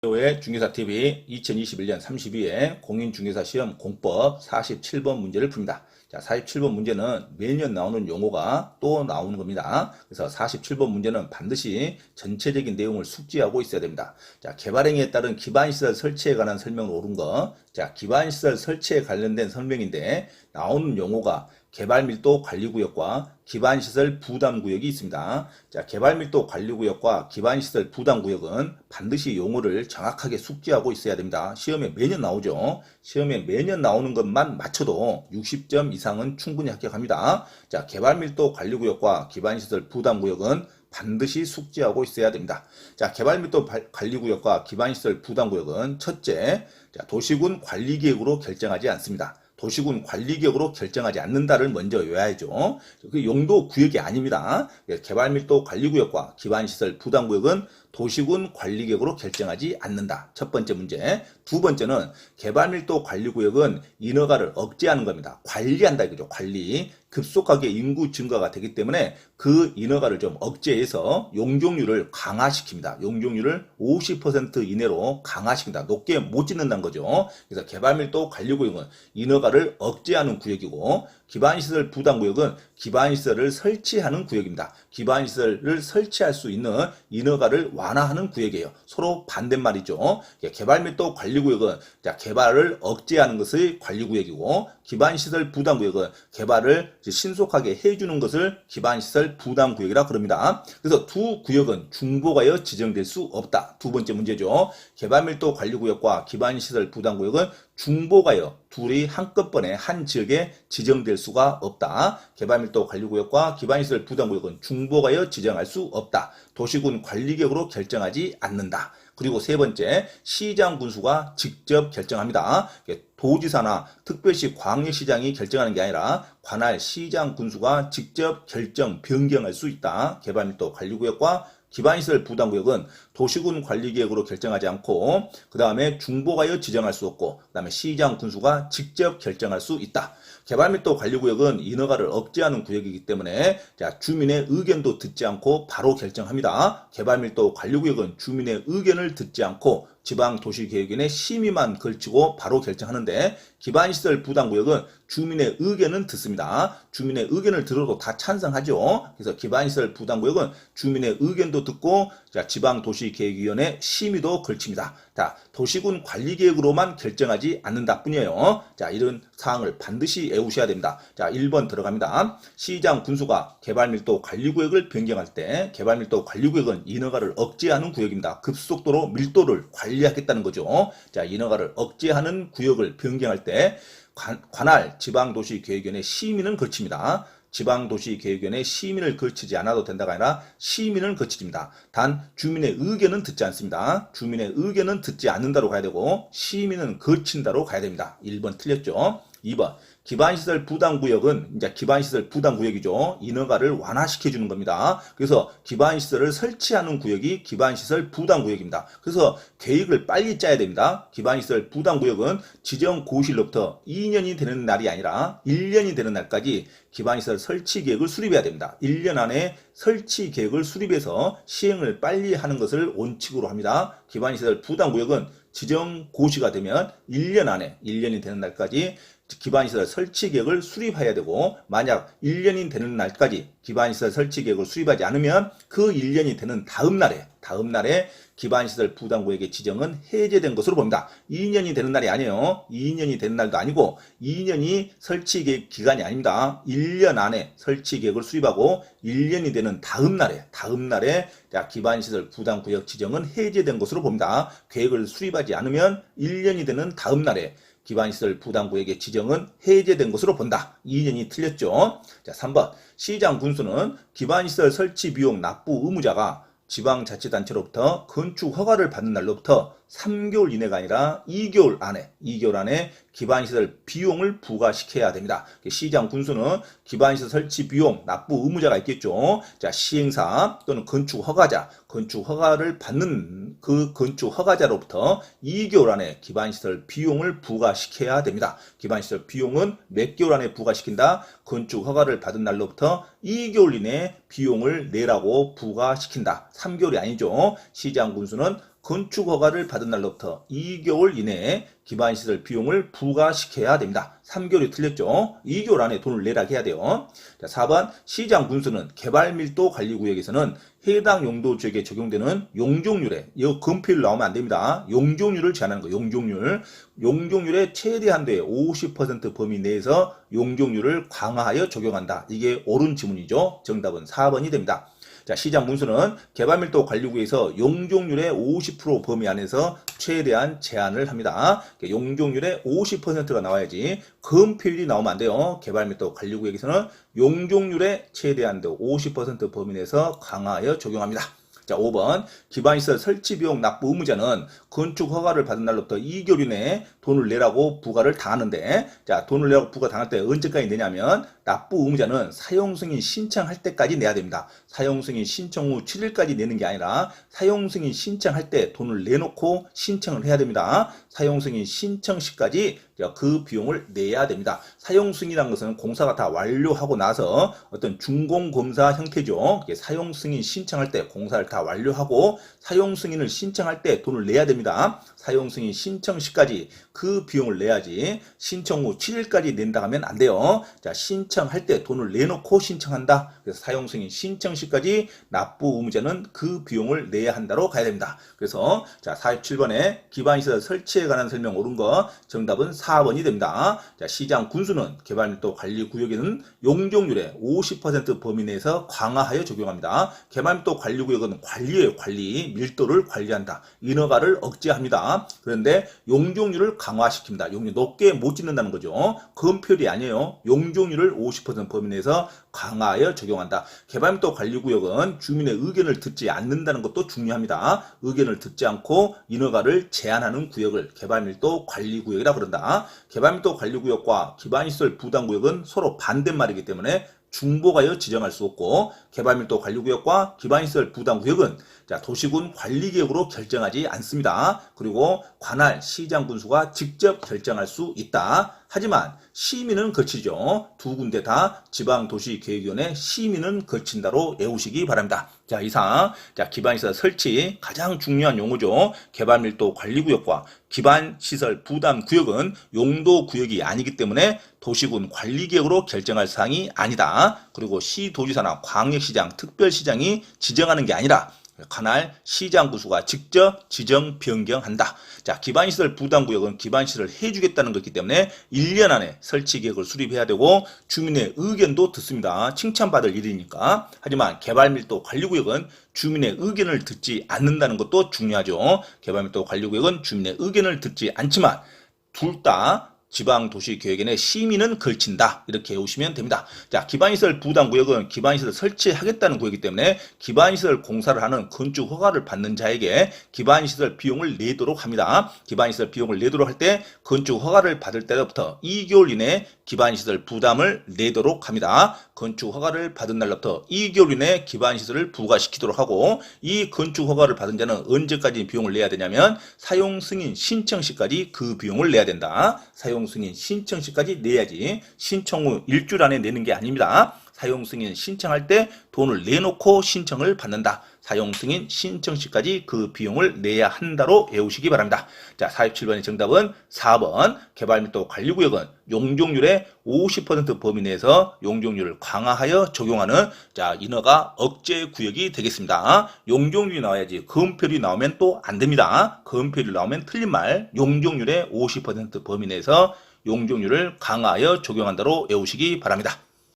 의 중개사TV 2021년 32회 공인중개사 시험 공법 47번 문제를 풉니다. 자, 47번 문제는 매년 나오는 용어가 또 나오는 겁니다. 그래서 47번 문제는 반드시 전체적인 내용을 숙지하고 있어야 됩니다. 자, 개발행위에 따른 기반시설 설치에 관한 설명을 옳은 거. 자, 기반시설 설치에 관련된 설명인데 나오는 용어가 개발밀도 관리구역과 기반시설 부담구역이 있습니다. 자, 개발밀도 관리구역과 기반시설 부담구역은 반드시 용어를 정확하게 숙지하고 있어야 됩니다. 시험에 매년 나오죠. 시험에 매년 나오는 것만 맞춰도 60점 이상은 충분히 합격합니다. 자, 개발밀도 관리구역과 기반시설 부담구역은 반드시 숙지하고 있어야 됩니다. 자, 개발밀도 관리구역과 기반시설 부담구역은 첫째, 자, 도시군 관리계획으로 결정하지 않습니다. 도시군 관리계획으로 결정하지 않는다를 먼저 외워야죠. 그 용도 구역이 아닙니다. 개발밀도 관리구역과 기반시설 부담구역은 도시군 관리계획으로 결정하지 않는다. 첫 번째 문제. 두 번째는 개발밀도 관리구역은 인허가를 억제하는 겁니다. 관리한다 이거죠. 관리. 급속하게 인구 증가가 되기 때문에 그 인허가를 좀 억제해서 용적률을 강화시킵니다. 용적률을 50% 이내로 강화시킨다. 높게 못 짓는다는 거죠. 그래서 개발밀도 관리구역은 인허가를 억제하는 구역이고 기반시설 부담구역은 기반시설을 설치하는 구역입니다. 기반시설을 설치할 수 있는 인허가를 완화하는 구역이에요. 서로 반대말이죠. 개발밀도 관리구역은 개발을 억제하는 것의 관리구역이고 기반시설 부담구역은 개발을 신속하게 해주는 것을 기반시설 부담구역이라 그럽니다. 그래서 두 구역은 중복하여 지정될 수 없다. 두 번째 문제죠. 개발밀도 관리구역과 기반시설 부담구역은 중복하여 둘이 한꺼번에 한 지역에 지정될 수가 없다. 개발밀도 관리구역과 기반시설 부담구역은 중복하여 지정할 수 없다. 도시군 관리계획으로 결정하지 않는다. 그리고 세 번째, 시장 군수가 직접 결정합니다. 도지사나 특별시 광역시장이 결정하는 게 아니라 관할 시장 군수가 직접 결정, 변경할 수 있다. 개발밀도 관리구역과 기반시설 부담구역은 도시군 관리계획으로 결정하지 않고 그 다음에 중복하여 지정할 수 없고 그 다음에 시장 군수가 직접 결정할 수 있다. 개발밀도 관리구역은 인허가를 억제하는 구역이기 때문에 주민의 의견도 듣지 않고 바로 결정합니다. 개발밀도 관리구역은 주민의 의견을 듣지 않고 지방도시계획위원회 심의만 걸치고 바로 결정하는데 기반시설 부담구역은 주민의 의견은 듣습니다. 주민의 의견을 들어도 다 찬성하죠. 그래서 기반시설 부담구역은 주민의 의견도 듣고 지방도시계획위원회 심의도 걸칩니다. 자, 도시군 관리계획으로만 결정하지 않는다 뿐이에요. 자, 이런 사항을 반드시 외우셔야 됩니다. 자, 1번 들어갑니다. 시장 군수가 개발밀도 관리구역을 변경할 때 개발밀도 관리구역은 인허가를 억제하는 구역입니다. 급속도로 밀도를 관리하겠다는 거죠. 자, 인허가를 억제하는 구역을 변경할 때 관할 지방도시계획위원회 심의는 거칩니다. 지방도시계획위원회 심의를 거치지 않아도 된다가 아니라 심의는 거칩니다. 단 주민의 의견은 듣지 않습니다. 주민의 의견은 듣지 않는다로 가야 되고 심의는 거친다로 가야 됩니다. 1번 틀렸죠. 2번 기반시설 부담구역은 이제 기반시설 부담구역이죠. 인허가를 완화시켜주는 겁니다. 그래서 기반시설을 설치하는 구역이 기반시설 부담구역입니다. 그래서 계획을 빨리 짜야 됩니다. 기반시설 부담구역은 지정 고시일로부터 2년이 되는 날이 아니라 1년이 되는 날까지 기반시설 설치 계획을 수립해야 됩니다. 1년 안에 설치 계획을 수립해서 시행을 빨리 하는 것을 원칙으로 합니다. 기반시설 부담구역은 지정 고시가 되면 1년 안에 1년이 되는 날까지 기반시설 설치 계획을 수립해야 되고 만약 1년이 되는 날까지 기반시설 설치 계획을 수립하지 않으면 그 1년이 되는 다음 날에 기반시설 부담구역의 지정은 해제된 것으로 봅니다. 2년이 되는 날이 아니에요. 2년이 되는 날도 아니고 2년이 설치 계획 기간이 아닙니다. 1년 안에 설치 계획을 수립하고 1년이 되는 다음 날에 기반시설 부담구역 지정은 해제된 것으로 봅니다. 계획을 수립하지 않으면 1년이 되는 다음 날에 기반시설 부담구역의 지정은 해제된 것으로 본다. 2년이 틀렸죠. 자, 3번. 시장 군수는 기반시설 설치 비용 납부 의무자가 지방자치단체로부터 건축 허가를 받는 날로부터 3개월 이내가 아니라 2개월 안에 기반시설 비용을 부과시켜야 됩니다. 시장 군수는 기반시설 설치 비용 납부 의무자가 있겠죠. 자, 시행사 또는 건축 허가를 받는 그 건축 허가자로부터 2개월 안에 기반시설 비용을 부과시켜야 됩니다. 기반시설 비용은 몇 개월 안에 부과시킨다? 건축 허가를 받은 날로부터 2개월 이내에 비용을 내라고 부과시킨다. 3개월이 아니죠. 시장 군수는 건축 허가를 받은 날로부터 2개월 이내에 기반시설 비용을 부과시켜야 됩니다. 3개월이 틀렸죠. 2개월 안에 돈을 내라 해야 돼요. 자, 4번 시장 군수는 개발밀도 관리구역에서는 해당 용도 지역에 적용되는 용적률에 이 금필 나오면 안 됩니다. 용적률을 제한하는 거. 용적률의 최대 한도의 50% 범위 내에서 용적률을 강화하여 적용한다. 이게 옳은 지문이죠. 정답은 4번이 됩니다. 자, 시장 문수는 개발밀도 관리구에서 용적률의 50% 범위 안에서 최대한 제한을 합니다. 용적률의 50%가 나와야지 금필이 나오면 안 돼요. 개발밀도 관리구역에서는 용적률의 최대한도 50% 범위 내에서 강화하여 적용합니다. 자, 5번 기반시설 설치비용 납부 의무자는 건축 허가를 받은 날로부터 2개월 이내에 돈을 내라고 부과를 당하는데, 자, 돈을 내라고 부과 당할 때 언제까지 내냐면 납부 의무자는 사용승인 신청할 때까지 내야 됩니다. 사용승인 신청 후 7일까지 내는 게 아니라 사용승인 신청할 때 돈을 내놓고 신청을 해야 됩니다. 사용승인 신청 시까지 그 비용을 내야 됩니다. 사용승인이라는 것은 공사가 다 완료하고 나서 어떤 준공검사 형태죠. 사용승인 신청할 때 공사를 다 완료하고 사용승인을 신청할 때 돈을 내야 됩니다. 사용승인 신청 시까지 그 비용을 내야지 신청 후 7일까지 낸다 하면 안 돼요. 자, 신청할 때 돈을 내놓고 신청한다. 그래서 사용승인 신청 시까지 납부 의무자는 그 비용을 내야 한다로 가야 됩니다. 그래서 자, 47번에 기반시설 설치에 관한 설명 옳은 거 정답은 4번이 됩니다. 자, 시장 군수는 개발밀도 관리구역에는 용적률의 50% 범위 내에서 강화하여 적용합니다. 개발밀도 관리구역은 관리예요. 관리. 밀도를 관리한다. 인허가를 억제합니다. 그런데 용적률을 강화시킵니다. 용적 높게 못 짓는다는 거죠. 금필이 아니에요. 용적률을 50% 범위 내에서 강화하여 적용한다. 개발밀도 관리구역은 주민의 의견을 듣지 않는다는 것도 중요합니다. 의견을 듣지 않고 인허가를 제한하는 구역을 개발밀도 관리구역이라 그런다. 개발밀도 관리구역과 기반시설 부담구역은 서로 반대말이기 때문에 중복하여 지정할 수 없고, 개발밀도 관리구역과 기반시설 부담구역은 도시군 관리계획으로 결정하지 않습니다. 그리고 관할 시장 군수가 직접 결정할 수 있다. 하지만 심의는 거치죠. 두 군데 다 지방도시계획위원회 심의는 거친다로 외우시기 바랍니다. 자, 이상 기반시설 설치 가장 중요한 용어죠. 개발밀도 관리구역과 기반시설 부담구역은 용도구역이 아니기 때문에 도시군 관리계획으로 결정할 사항이 아니다. 그리고 시도지사나 광역시장, 특별시장이 지정하는 게 아니라 관할 시장 군수가 직접 지정 변경한다. 자, 기반시설 부담구역은 기반시설을 해주겠다는 것이기 때문에 1년 안에 설치계획을 수립해야 되고 주민의 의견도 듣습니다. 칭찬받을 일이니까. 하지만 개발밀도 관리구역은 주민의 의견을 듣지 않는다는 것도 중요하죠. 개발밀도 관리구역은 주민의 의견을 듣지 않지만 둘 다 지방도시계획위원회 심의는 걸친다. 이렇게 외우시면 됩니다. 자, 기반시설 부담구역은 기반시설 설치하겠다는 구역이기 때문에 기반시설 공사를 하는 건축 허가를 받는 자에게 기반시설 비용을 내도록 합니다. 기반시설 비용을 내도록 할 때 건축 허가를 받을 때부터 2개월 이내에 기반시설 부담을 내도록 합니다. 건축 허가를 받은 날로부터 2개월 이내에 기반시설을 부과시키도록 하고, 이 건축 허가를 받은 자는 언제까지 비용을 내야 되냐면 사용승인 신청 시까지 그 비용을 내야 된다. 사용승인 신청 시까지 내야지 신청 후 일주일 안에 내는 게 아닙니다. 사용승인 신청할 때 돈을 내놓고 신청을 받는다. 사용승인 신청 시까지 그 비용을 내야 한다로 외우시기 바랍니다. 자, 47번의 정답은 4번 개발밀도 관리구역은 용적률의 50% 범위 내에서 용적률을 강화하여 적용하는 인허가 억제 구역이 되겠습니다. 용적률이 나와야지 금표율이 나오면 또 안 됩니다. 금표율이 나오면 틀린 말. 용적률의 50% 범위 내에서 용적률을 강화하여 적용한다로 외우시기 바랍니다.